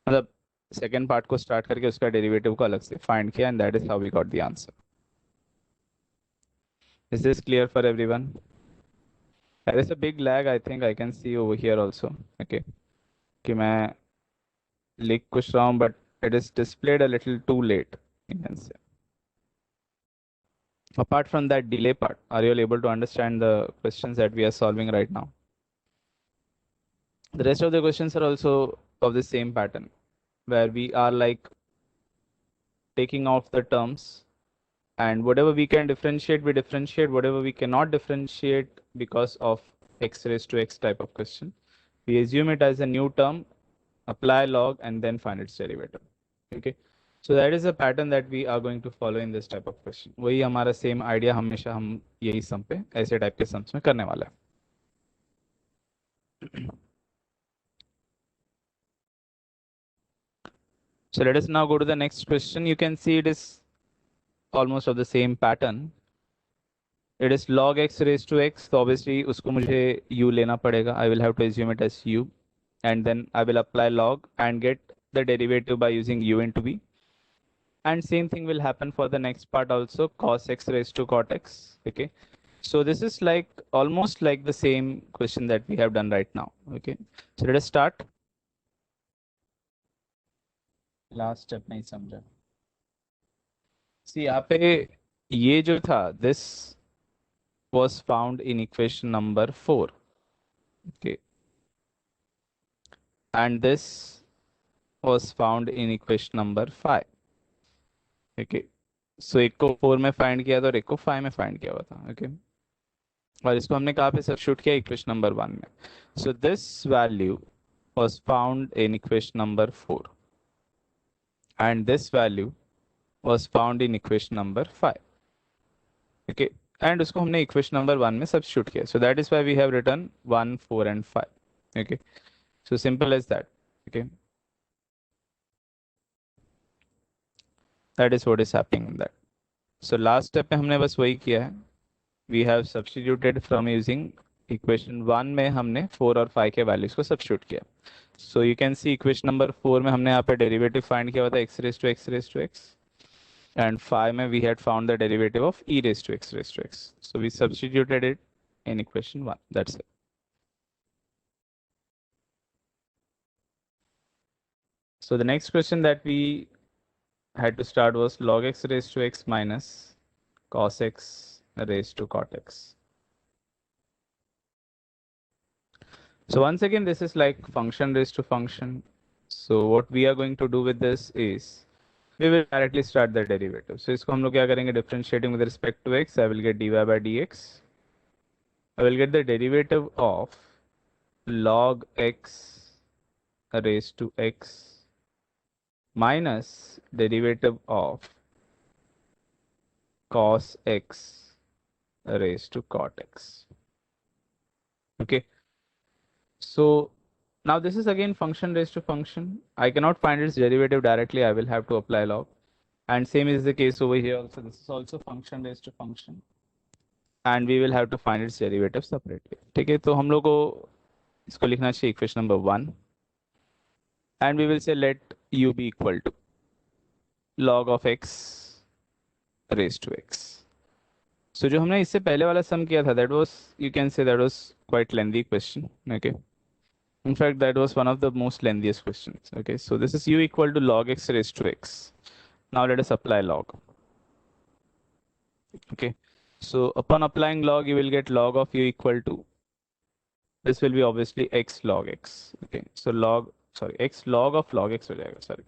मतलब सेकेंड पार्ट को स्टार्ट करके उसका डेरिवेटिव को अलग से फाइंड किया, and that is how we got the answer. Is this clear for everyone? There is a big lag, I think I can see over here also. Okay, कि मैं लिख कुछ रहा हूँ but it is displayed a little too late, you can say. Apart from that delay part, are you all able to understand the questions that we are solving right now? The rest of the questions are also of the same pattern, where we are like taking off the terms, and whatever we can differentiate, we differentiate. Whatever we cannot differentiate because of x raised to x type of question, we assume it as a new term, apply log, and then find its derivative. Okay. So that is a pattern that we are going to follow in this type of question. वही हमारा same idea हमेशा हम यही sum पे ऐसे type के sums में करने वाला है. So let us now go to the next question. You can see it is almost of the same pattern. It is log x raised to x. So obviously उसको मुझे u लेना पड़ेगा. I will have to assume it as u, and then I will apply log and get the derivative by using u into v. And same thing will happen for the next part also, cos x raised to cot x. Okay. So this is like almost like the same question that we have done right now. Okay. So let us start. Last step नहीं समझा. See यहाँ पे ये जो था, this was found in equation number 4. Okay. And this was found in equation number 5. Okay. So एक को 4 में फाइंड किया था और एक को 5 में फाइंड किया हुआ था. Okay. और इसको हमने कहाँ पे सब्स्टिट्यूट किया? इक्वेशन नंबर 1 में. सो this value was found in equation number 4, and this value was found in equation number 5. Okay, and उसको हमने equation number 1 में substitute किया. So that is why we have written 1, 4 and 5. Okay, so simple as that. Okay, that is what is happening in that. So last step में हमने बस वही किया है. We have substituted from using equation 1 में हमने 4 और 5 के वैल्यूज को सब्स्टिट्यूट किया. So you can see equation number 4 में हमने यहाँ पे डेरिवेटिव फाइंड किया हुआ था x raised to x, and 5 में we had found the derivative of e raised to x. So we substituted it in equation 1. That's it. So the next question that we had to start was log x raised to x minus cos x raised to cot x. So once again, this is like function raised to function. So what we are going to do with this is we will directly start the derivative. So इसको हम लोग क्या करेंगे? Differentiating with respect to x, I will get dy by dx. I will get the derivative of log x raised to x minus derivative of cos x raised to cot x. Okay. So now this is again function raised to function. I cannot find its derivative directly. I will have to apply log. And same is the case over here also. This is also function raised to function. And we will have to find its derivative separately. ठीक है, तो हम लोग को इसको लिखना चाहिए equation number 1. And we will say let u be equal to log of x raised to x. So जो हमने इससे पहले वाला सम किया था, that was, you can say that was quite lengthy question. Okay. In fact, that was one of the most lengthiest questions. Okay, so this is u equal to log x raised to x. Now let us apply log. Okay, so upon applying log, you will get log of u equal to, this will be obviously x log x. Okay, so x log of log x हो जाएगा, sorry.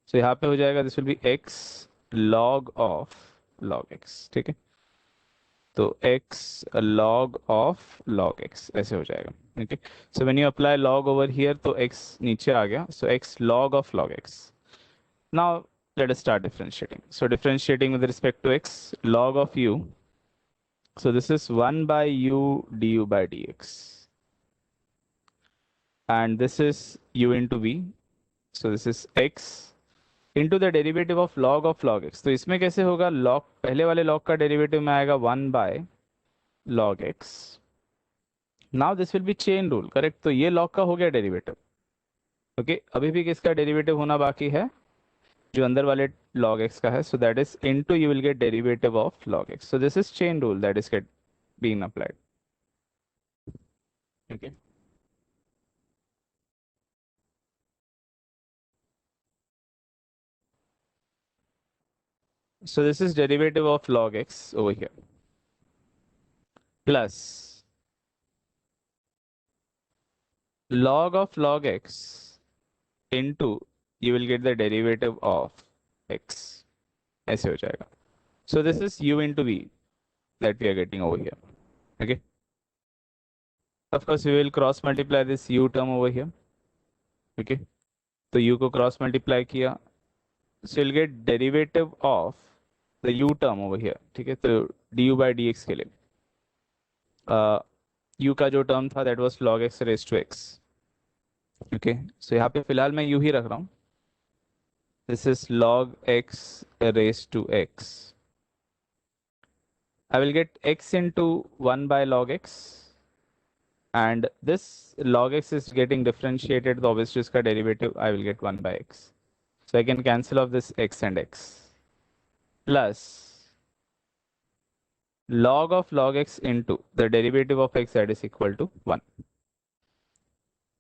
So यहाँ पे हो जाएगा, this will be x log of log x. ठीक है, तो x log of log x ऐसे हो जाएगा. Okay, so when you apply log over here, तो x नीचे आ गया, so x log of log x. Now let us start differentiating. So differentiating with respect to x, log of u. So this is 1 by u du by dx. And this is u into v. So this is x into the derivative of log x. तो इसमें कैसे होगा? log, पहले वाले log का derivative में आएगा 1 by log x. Now this will be chain rule, correct? तो ये log का हो गया derivative. Okay, अभी भी किसका derivative होना बाकी है? जो अंदर वाले log x का है. So that is into, you will get derivative of log x. So this is chain rule that is being applied. Okay. So this is derivative of log x over here plus log of log x into you will get the derivative of x, ऐसे हो जाएगा. So this is u into v that we are getting over here. Okay. Of course, we will cross multiply this u term over here. Okay. तो u को cross multiply किया, so you'll get derivative of the u term over here. ठीक है, तो du by dx के लिए u का जो टर्म था that was log x raised to x. Okay. So यहाँ पे फिलहाल मैं u ही रख रहा हूँ. This is log x raised to x. I will get x into 1 by log x. And this log x is getting differentiated, so obviously इसका derivative I will get 1 by x. So I can cancel off this x and x. Plus log of log x into the derivative of x that is equal to 1.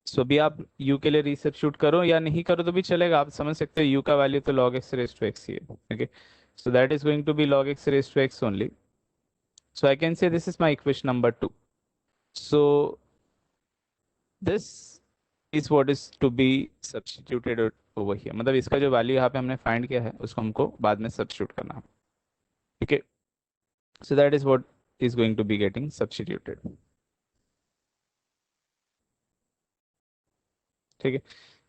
So अभी आप u के लिए resubstitute करो या नहीं करो तो भी चलेगा, आप समझ सकते हो u का वैल्यू तो log x raised to x ही है. Okay. So that is going to be log x raised to x only. So I can say this is my equation number 2. So this is what is to be substituted over here. मतलब इसका जो value यहाँ पे हमने find किया है उसको हमको बाद में सब्स्टिट्यूट करना है. ठीक है. So that is what is going to be getting substituted. ठीक है.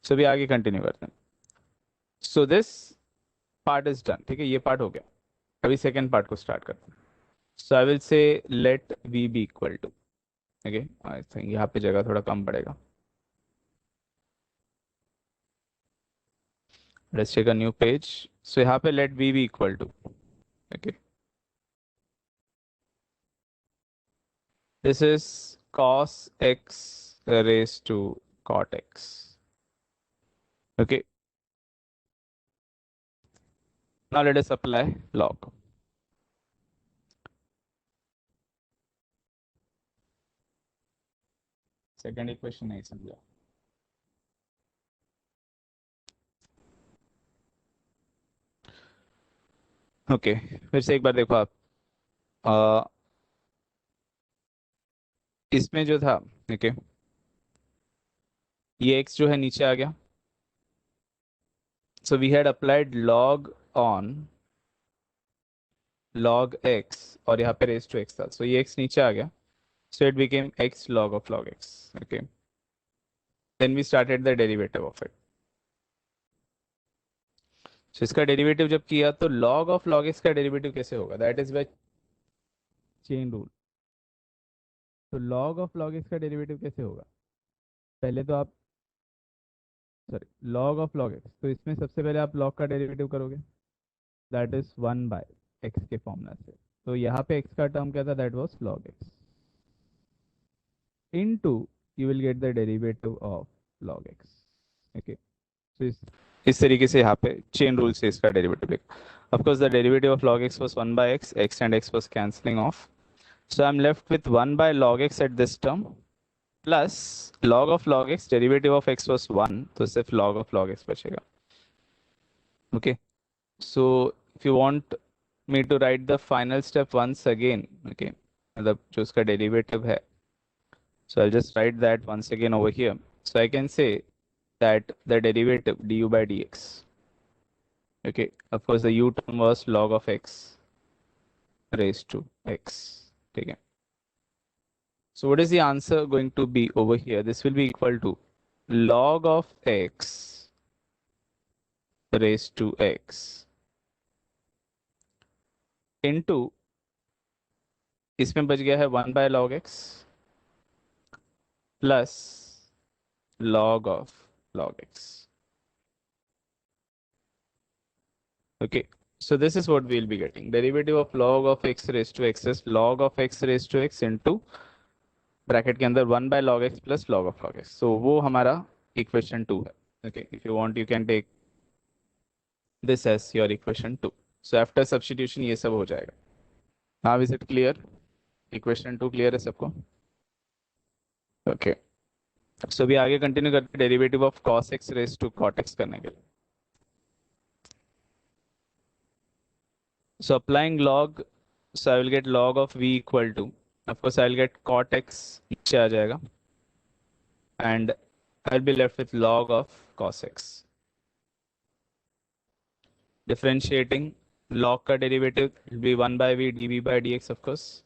So अभी आगे कंटिन्यू करते हैं. So this part is done. ठीक है, ये पार्ट हो गया. अभी सेकेंड पार्ट को स्टार्ट करते हैं. So I will say let v be equal to. Okay, I think यहाँ पे जगह थोड़ा कम पड़ेगा. Let's take a new page. So यहाँ पे let v be equal to. Okay. This is cos x raised to cot x. Okay. Now let us apply log. Second equation नहीं समझा. Okay, फिर से एक बार देखो आप. इसमें जो था, ओके, ये x जो है नीचे आ गया. So we had applied log on log x और यहाँ पे रेज टू x था. सो ये x नीचे आ गया. So it became x log of log x. Okay, then we started the derivative of it. So इसका डेरिवेटिव जब किया तो log of log x का डेरिवेटिव कैसे होगा? That is by chain rule. तो log of log x का derivative कैसे होगा? पहले तो आप log of log x, तो इसमें सबसे पहले आप log का डेरिवेटिव करोगे, दैट इज 1 बाय x के फॉर्मूला से. तो यहाँ पे x का टर्म क्या था? That was log x into you will get the derivative of log x. Okay, तो इस तरीके से यहाँ पे चेन रूल से इसका डेरिवेटिव लिखा. Of course the derivative of log x was 1 by x, x and x was cancelling off. So I'm left with 1 by log x at this term plus log of log x, derivative of x was 1, तो सिर्फ log of log x बचेगा. Okay, so if you want me to write the final step once again, okay, मतलब जो उसका derivative है, so I'll just write that once again over here. So I can say that the derivative du by dx, okay, of course the u term was log of x raised to x. ठीक है. So what is the answer going to be over here? This will be equal to log of x raised to x into, इसमें बच गया है 1 by log x plus log of log x. Okay, so this is what we'll be getting. Derivative of log of x raised to x is log of x raised to x into bracket के अंदर 1 by log x plus log of log x. So वो हमारा equation 2 है. Okay, if you want you can take this as your equation 2. So after substitution ये सब हो जाएगा. Now is it clear? Equation 2 clear है सबको? Okay. So अभी आगे कंटिन्यू करते derivative of cos x raised to cot x करने के लिए. So applying log, so I will get log of v equal to, of course I will get cot x नीचे आ जाएगा and I'll be left with log of cos x. Differentiating log का derivative will be 1 by v dv by dx, of course.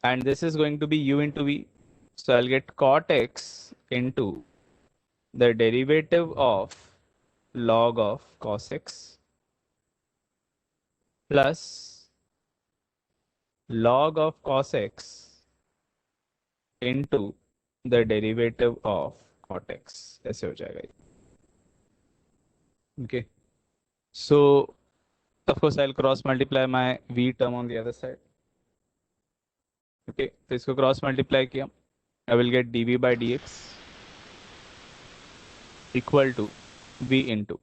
And this is going to be u into v. So I'll get cot x into the derivative of log of cos x plus log of cos x into the derivative of cot x. ऐसे हो जाएगा ये. Okay. So of course I'll cross multiply my v term on the other side. Okay. तो इसको cross multiply किया. I will get dv by dx equal to v into.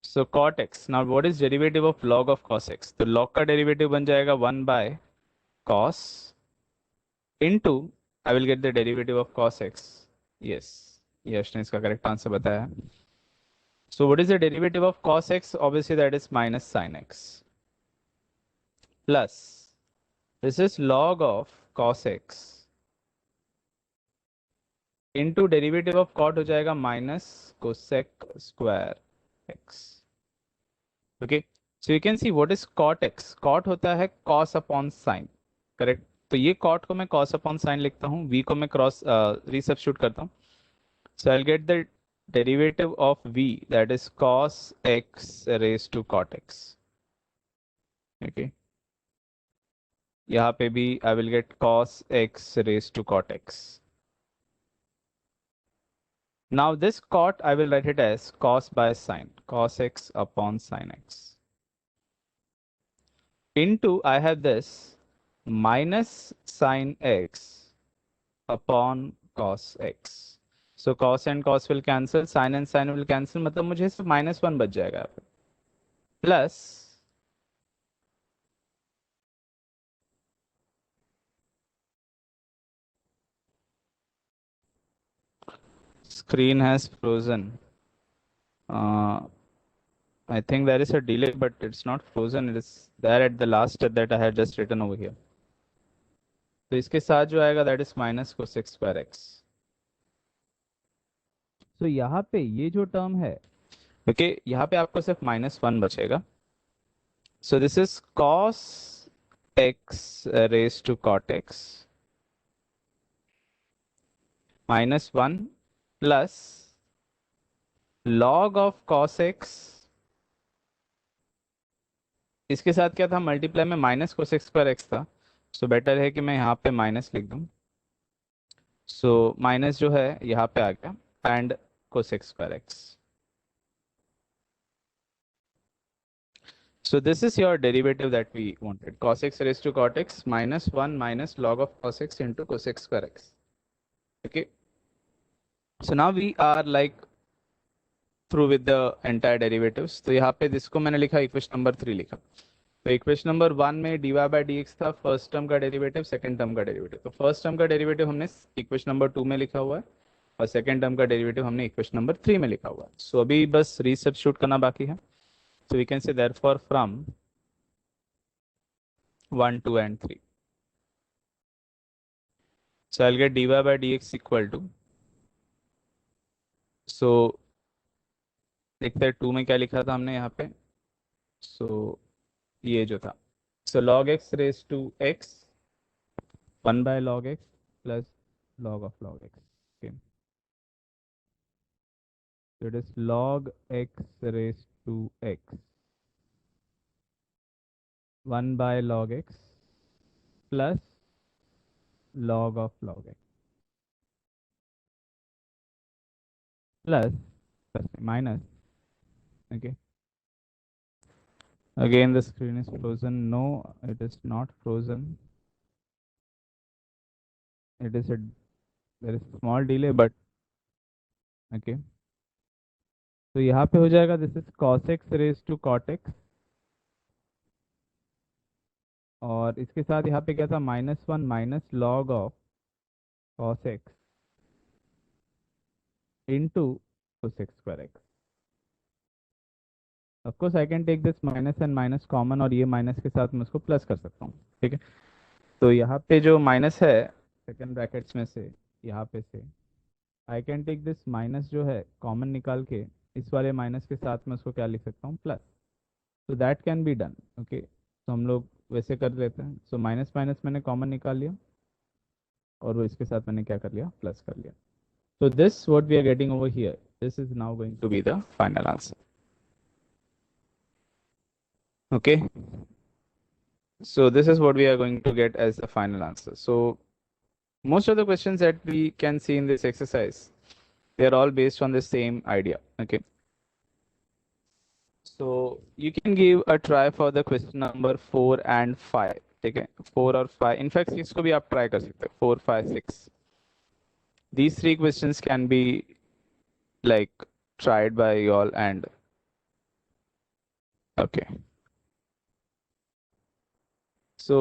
So cot x. Now what is derivative of log of cos x? तो log का derivative बन जाएगा 1 by cos into I will get the derivative of cos x. Yes, यश ने इसका correct answer बताया. So what is the derivative of cos x? Obviously that is minus sin x plus this is log of cos x into derivative of cot हो जाएगा minus cosec square x. Okay, so you can see what is cot x. Cot होता है cos upon sin, correct? तो ये cot को मैं cos upon sin लिखता हूँ, v को मैं cross resubstitute करता हूँ. So I'll get the derivative of v, that is cos x raised to cot x. Okay, यहाँ पे भी I will get cos x raised to cot x. Now this cot I will write it as cos by sin, cos x upon sin x. Into I have this minus sin x upon cos x. So cos and cos will cancel, sin and sin will cancel, मतलब मुझे सिर्फ -1 बच जाएगा यहाँ पे. Plus screen has frozen. I think there is a delay, but it's not frozen. It is there at the last step that I had just written over here. तो इसके साथ जो आएगा that is minus cosec square x. So यहाँ पे ये जो term है, okay, यहाँ पे आपको सिर्फ -1 बचेगा. So this is cos x raised to cot x -1 plus log of cos x. इसके साथ क्या था, मल्टीप्लाई में माइनस कोसेक स्क्वायर एक्स था. सो बेटर है कि मैं यहाँ पे माइनस लिख दूँ. सो माइनस जो है यहाँ पे आ गया and cosec square x. So this is your derivative that we wanted. Cos x raised to cot x -1 minus log of cos x into cosec square x. Okay. So now we are like through with the entire derivatives. तो यहाँ पे जिसको मैंने लिखा equation number 3 लिखा. तो equation number 1 में dy by dx था, फर्स्ट टर्म का डेरिवेटिव, सेकंड टर्म का डेरिवेटिव. तो फर्स्ट टर्म का डेरिवेटिव हमने इक्वेशन नंबर 2 में लिखा हुआ है और सेकंड टर्म का डेरिवेटिव हमने इक्वेशन नंबर 3 में लिखा हुआ है. सो अभी बस रीसब्स्टिट्यूट करना बाकी है. So we can say therefore from 1, 2 and 3. So I'll get dy by dx equal to, so देखते हैं 2 में क्या लिखा था हमने यहाँ पे. So ये जो था, so log x raised to x 1 by log x plus log of log x. Okay, so it is log x raised to x 1 by log x plus log of log x plus minus. Okay, again the screen is frozen. No, it is not frozen. It is there is a small delay, but okay. तो यहाँ पे हो जाएगा this is cos x raised to cot x और इसके साथ यहाँ पे क्या था -1 minus log of cos x into cosec square x. Of course I can take this minus and minus common और ये माइनस के साथ मैं उसको प्लस कर सकता हूँ. ठीक है, तो यहाँ पे जो माइनस है सेकंड ब्रैकेट्स में से यहाँ पे से I can take this minus जो है कॉमन निकाल के इस वाले माइनस के साथ में उसको क्या लिख सकता हूँ, प्लस. तो that can be done. Okay, तो हम लोग वैसे कर लेते हैं. सो माइनस माइनस मैंने कॉमन निकाल लिया और वो इसके साथ मैंने क्या कर लिया, प्लस कर लिया. So this what we are getting over here. This is now going to be the final answer. Okay. So this is what we are going to get as the final answer. So most of the questions that we can see in this exercise, they are all based on the same idea. Okay. So you can give a try for the question number 4 and 5. Okay. 4 or 5. In fact, इसको भी आप try कर सकते हैं. 4, 5, 6. These three questions can be like tried by you all and okay. So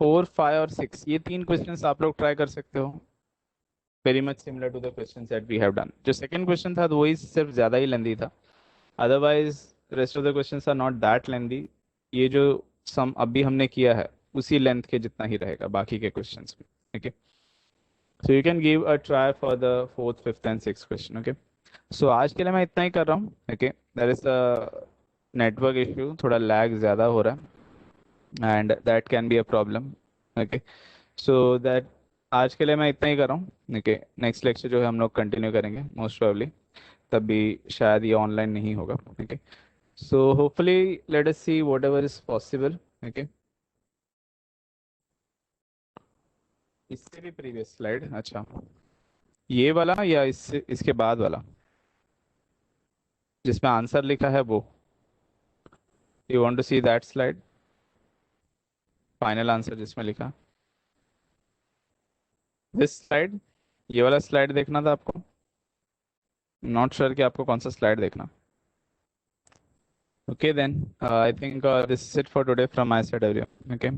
4, 5 और 6 ये तीन questions आप लोग ट्राई कर सकते हो. Very much similar to the questions that we have done. जो सेकंड क्वेश्चन था वही सिर्फ ज़्यादा ही लेंदी था. Otherwise rest of the questions are not that lengthy. ये जो सम अभी हमने किया है उसी लेंथ के जितना ही रहेगा बाकी के क्वेश्चंस में. Okay, so you can give a try for the 4th, 5th and 6th question. Okay, so आज के लिए मैं इतना ही कर रहा हूँ. Okay, there is a network issue, थोड़ा लैग ज़्यादा हो रहा है and that can be a problem. Okay, so that आज के लिए मैं इतना ही कर रहा हूँ. ओके, नेक्स्ट लेक्चर जो है हम लोग कंटिन्यू करेंगे मोस्ट प्रोबेबली, तब भी शायद ये ऑनलाइन नहीं होगा. Okay, so hopefully let us see what ever is possible. Okay, इससे भी प्रीवियस स्लाइड, अच्छा ये वाला या इससे इसके बाद वाला जिसमें आंसर लिखा है वो, you want to see that slide, final answer जिसमें लिखा दिस स्लाइड, ये वाला स्लाइड देखना था आपको. नॉट श्योर कि आपको कौन सा स्लाइड देखना. Okay then, I think this is it for today from my side, everyone. Okay.